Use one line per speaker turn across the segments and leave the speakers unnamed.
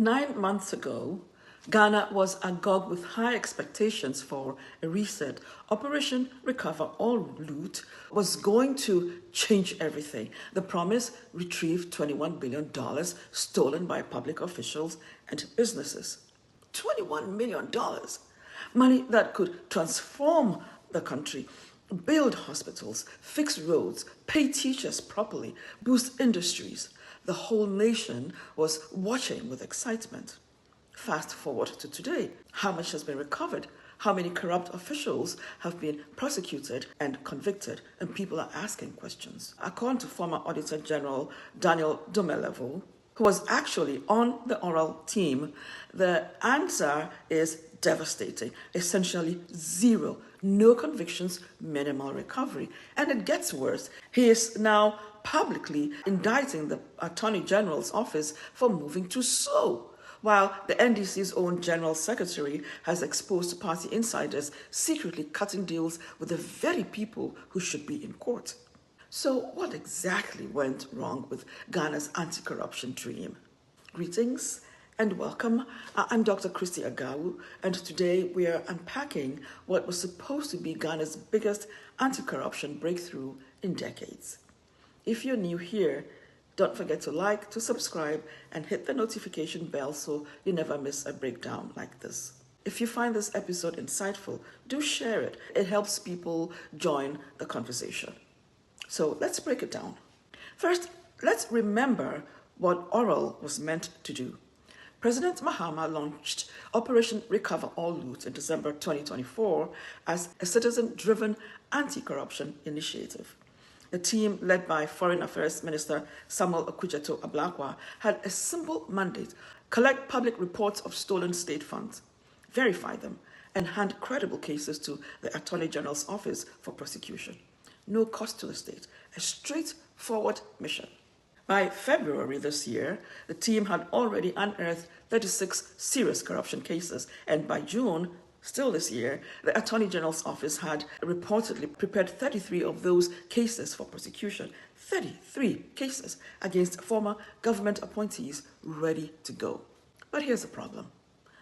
9 months ago, Ghana was agog with high expectations for a reset. Operation Recover All Loot was going to change everything. The promise: retrieve $21 billion stolen by public officials and businesses. $21 million. Money that could transform the country, build hospitals, fix roads, pay teachers properly, boost industries. The whole nation was watching with excitement. Fast forward to today. How much has been recovered? How many corrupt officials have been prosecuted and convicted? And people are asking questions. According to former Auditor-General Domelevo, who was actually on the oral team, the answer is devastating. Essentially zero. No convictions, minimal recovery. And it gets worse. He is now publicly indicting the Attorney General's office for moving too slow, while the NDC's own General Secretary has exposed party insiders secretly cutting deals with the very people who should be in court. So what exactly went wrong with Ghana's anti-corruption dream? Greetings and welcome. I'm Dr. Christy Agawu, and today we are unpacking what was supposed to be Ghana's biggest anti-corruption breakthrough in decades. If you're new here, don't forget to like, to subscribe, and hit the notification bell so you never miss a breakdown like this. If you find this episode insightful, do share it. It helps people join the conversation. So let's break it down. First, let's remember what oral was meant to do. President Mahama launched Operation Recover All Loot in December 2024 as a citizen-driven anti-corruption initiative. The team, led by Foreign Affairs Minister Samuel Okudzeto-Ablakwa, had a simple mandate: collect public reports of stolen state funds, verify them, and hand credible cases to the Attorney General's office for prosecution. No cost to the state, a straightforward mission. By February this year, the team had already unearthed 36 serious corruption cases, and by June, still this year, the Attorney General's office had reportedly prepared 33 of those cases for prosecution. 33 cases against former government appointees ready to go. But here's the problem.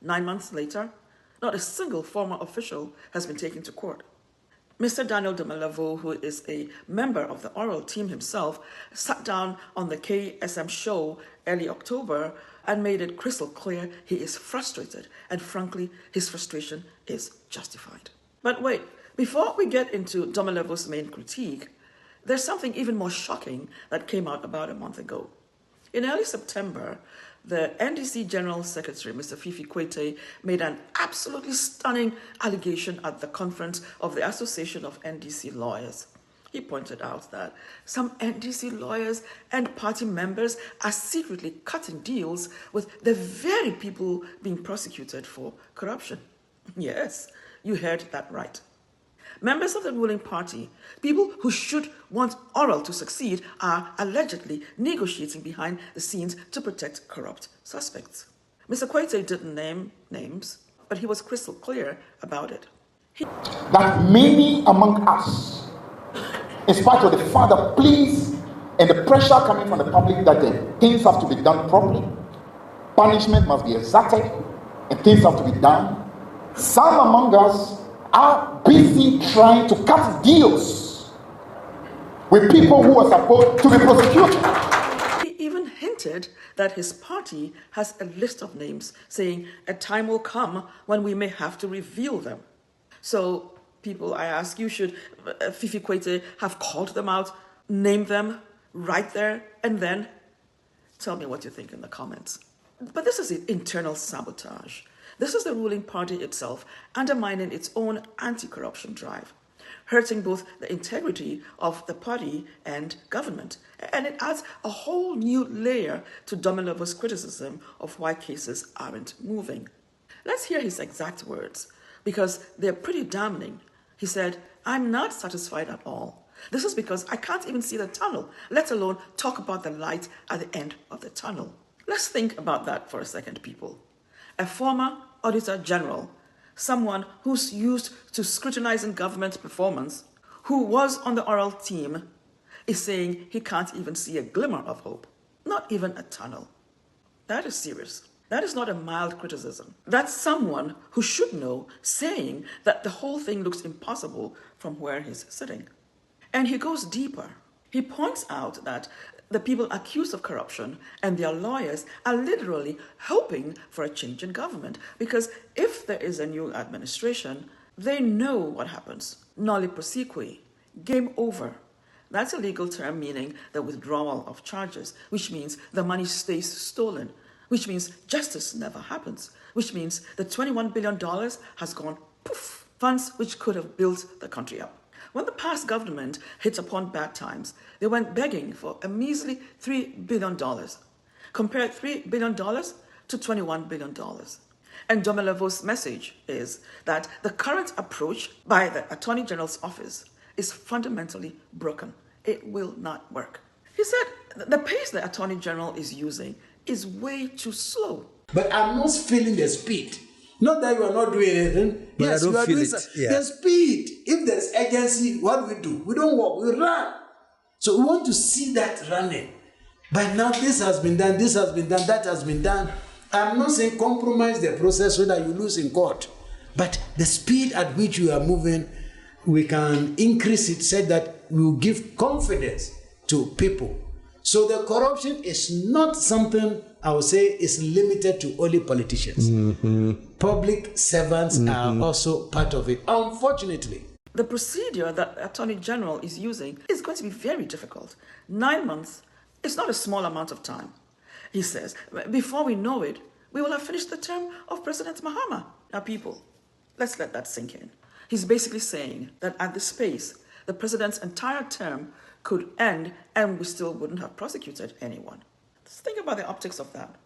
9 months later, not a single former official has been taken to court. Mr. Daniel Domelevo, who is a member of the oral team himself, sat down on the KSM show early October and made it crystal clear he is frustrated, and frankly, his frustration is justified. But wait, before we get into Domelevo's main critique, there's something even more shocking that came out about a month ago. In early September, the NDC General Secretary, Mr. Fifi Kwete, made an absolutely stunning allegation at the conference of the Association of NDC Lawyers. He pointed out that some NDC lawyers and party members are secretly cutting deals with the very people being prosecuted for corruption. Yes, you heard that right. Members of the ruling party, people who should want oral to succeed, are allegedly negotiating behind the scenes to protect corrupt suspects. Mr. Kwete didn't name names, but he was crystal clear about it.
That many among us, in spite of the further pleas and the pressure coming from the public that the things have to be done properly, punishment must be exacted, and things have to be done, some among us are busy trying to cut deals with people who are supposed to be prosecuted.
He even hinted that his party has a list of names, saying a time will come when we may have to reveal them. So, people, I ask you, should Fifi Kwete have called them out, named them right there, and then tell me what you think in the comments. But this is internal sabotage. This is the ruling party itself undermining its own anti-corruption drive, hurting both the integrity of the party and government. And it adds a whole new layer to Domelevo's criticism of why cases aren't moving. Let's hear his exact words, because they're pretty damning. He said, "I'm not satisfied at all. This is because I can't even see the tunnel, let alone talk about the light at the end of the tunnel." Let's think about that for a second, people. A former Auditor-General, someone who's used to scrutinizing government performance, who was on the oral team, is saying he can't even see a glimmer of hope, not even a tunnel. That is serious. That is not a mild criticism. That's someone who should know, saying that the whole thing looks impossible from where he's sitting. And he goes deeper. He points out that the people accused of corruption and their lawyers are literally hoping for a change in government, because if there is a new administration, they know what happens. Noli prosequi, game over. That's a legal term meaning the withdrawal of charges, which means the money stays stolen, which means justice never happens, which means the $21 billion has gone poof, funds which could have built the country up. When the past government hit upon bad times, they went begging for a measly $3 billion. Compare $3 billion to $21 billion. And Domelevo's message is that the current approach by the Attorney General's office is fundamentally broken. It will not work. He said the pace the Attorney General is using is way too slow.
But I'm not feeling the speed. Not that you are not doing anything.
But
yes,
I don't
you are
feel
doing
it.
something. The speed. If there's urgency, what do? We don't walk, we run. So we want to see that running. By now, this has been done, this has been done, that has been done. I'm not saying compromise the process so that you lose in court. But the speed at which you are moving, we can increase it so that we will give confidence to people. So the corruption is not something I would say is limited to only politicians. Public servants are also part of it, unfortunately.
The procedure that the Attorney General is using is going to be very difficult. 9 months is not a small amount of time. He says, before we know it, we will have finished the term of President Mahama. Now, people, let's let that sink in. He's basically saying that at this pace, the president's entire term could end and we still wouldn't have prosecuted anyone. Just think about the optics of that.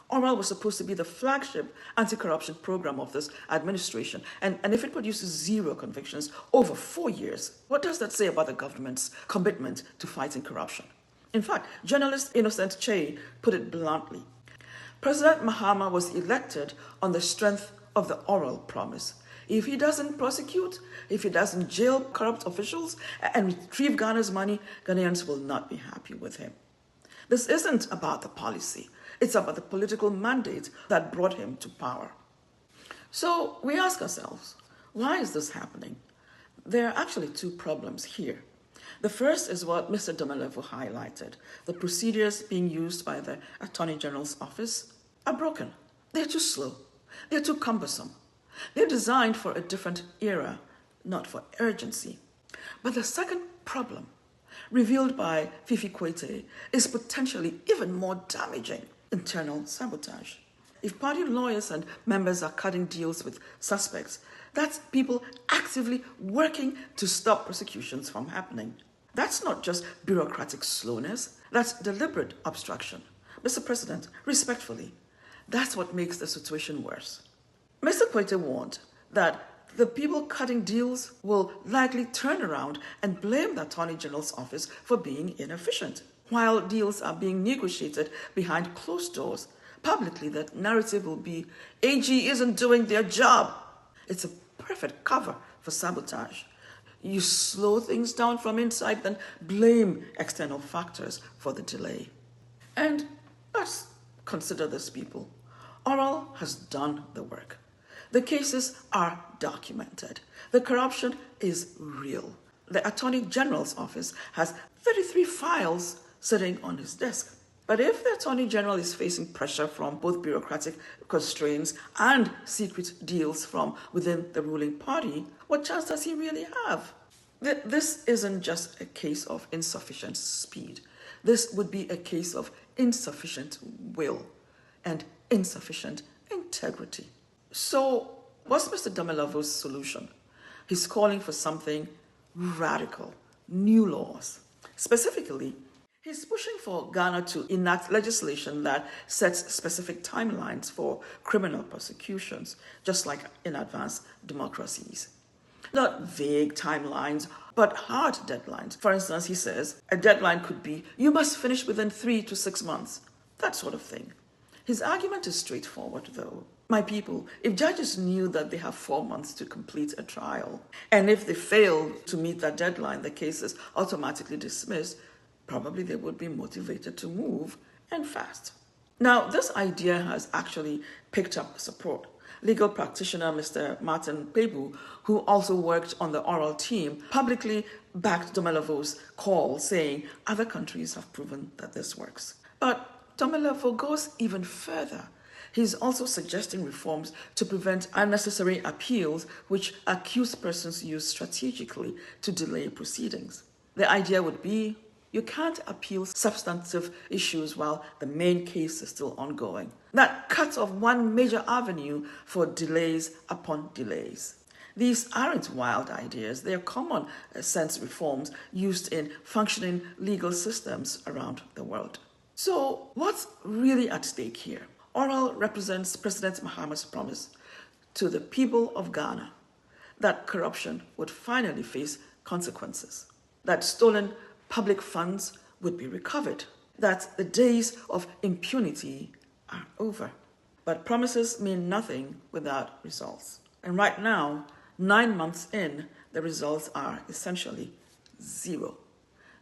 Oral was supposed to be the flagship anti-corruption program of this administration, and if it produces 0 convictions over 4 years, what does that say about the government's commitment to fighting corruption? In fact, journalist Innocent Che put it bluntly. President Mahama was elected on the strength of the oral promise. If he doesn't prosecute, if he doesn't jail corrupt officials and retrieve Ghana's money, Ghanaians will not be happy with him. This isn't about the policy. It's about the political mandate that brought him to power. So we ask ourselves, why is this happening? There are actually 2 problems here. The first is what Mr. Domelevo highlighted. The procedures being used by the Attorney General's office are broken. They're too slow. They're too cumbersome. They're designed for a different era, not for urgency. But the second problem, revealed by Fifi Kwete, is potentially even more damaging: internal sabotage. If party lawyers and members are cutting deals with suspects, that's people actively working to stop prosecutions from happening. That's not just bureaucratic slowness, that's deliberate obstruction. Mr. President, respectfully, that's what makes the situation worse. Mr. Kwete warned that the people cutting deals will likely turn around and blame the Attorney General's office for being inefficient. While deals are being negotiated behind closed doors, publicly the narrative will be, AG isn't doing their job. It's a perfect cover for sabotage. You slow things down from inside, then blame external factors for the delay. And let's consider this, people. Oral has done the work. The cases are documented. The corruption is real. The Attorney General's office has 33 files sitting on his desk. But if the Attorney General is facing pressure from both bureaucratic constraints and secret deals from within the ruling party, what chance does he really have? This isn't just a case of insufficient speed. This would be a case of insufficient will and insufficient integrity. So, what's Mr. Domelevo's solution? He's calling for something radical, new laws. Specifically, he's pushing for Ghana to enact legislation that sets specific timelines for criminal prosecutions, just like in advanced democracies. Not vague timelines, but hard deadlines. For instance, he says a deadline could be, you must finish within 3 to 6 months, that sort of thing. His argument is straightforward, though. My people, if judges knew that they have 4 months to complete a trial, and if they fail to meet that deadline, the case is automatically dismissed, probably they would be motivated to move and fast. Now, this idea has actually picked up support. Legal practitioner Mr. Martin Pebu, who also worked on the oral team, publicly backed Domelevo's call, saying other countries have proven that this works. But Domelevo goes even further. He's also suggesting reforms to prevent unnecessary appeals, which accused persons use strategically to delay proceedings. The idea would be you can't appeal substantive issues while the main case is still ongoing. That cuts off one major avenue for delays upon delays. These aren't wild ideas, they are common sense reforms used in functioning legal systems around the world. So, what's really at stake here? Oral represents President Mahama's promise to the people of Ghana that corruption would finally face consequences, that stolen public funds would be recovered, that the days of impunity are over. But promises mean nothing without results. And right now, 9 months in, the results are essentially zero.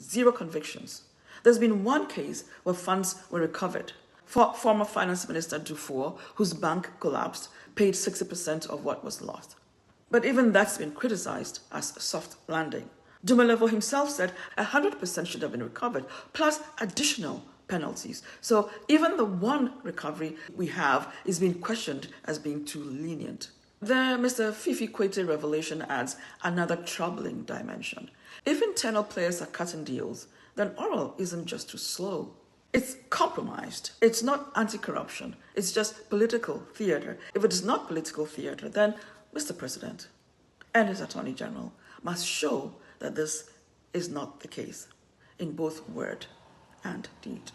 Zero convictions. There's been one case where funds were recovered. Former Finance Minister Dufour, whose bank collapsed, paid 60% of what was lost. But even that's been criticized as a soft landing. Domelevo himself said 100% should have been recovered, plus additional penalties. So even the one recovery we have is being questioned as being too lenient. The Mr. Fifi Kwete revelation adds another troubling dimension. If internal players are cutting deals, then oral isn't just too slow. It's compromised. It's not anti-corruption. It's just political theater. If it is not political theater, then Mr. President and his Attorney General must show that this is not the case in both word and deed.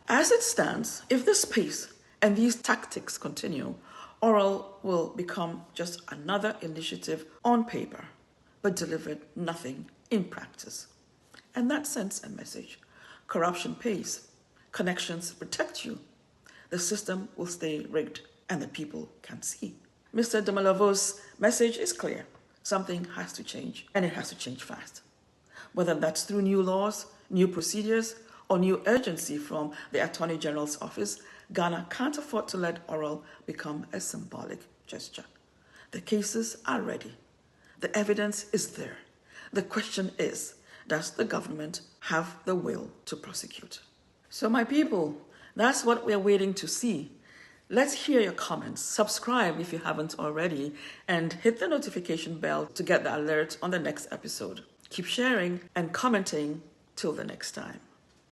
As it stands, if this pace and these tactics continue, oral will become just another initiative on paper, but delivered nothing in practice. And that sends a message. Corruption pays. Connections protect you. The system will stay rigged, and the people can see. Mr. Domelevo's message is clear. Something has to change, and it has to change fast. Whether that's through new laws, new procedures, or new urgency from the Attorney General's office, Ghana can't afford to let oral become a symbolic gesture. The cases are ready. The evidence is there. The question is, does the government have the will to prosecute? So my people, that's what we're waiting to see. Let's hear your comments. Subscribe if you haven't already, and hit the notification bell to get the alert on the next episode. Keep sharing and commenting till the next time.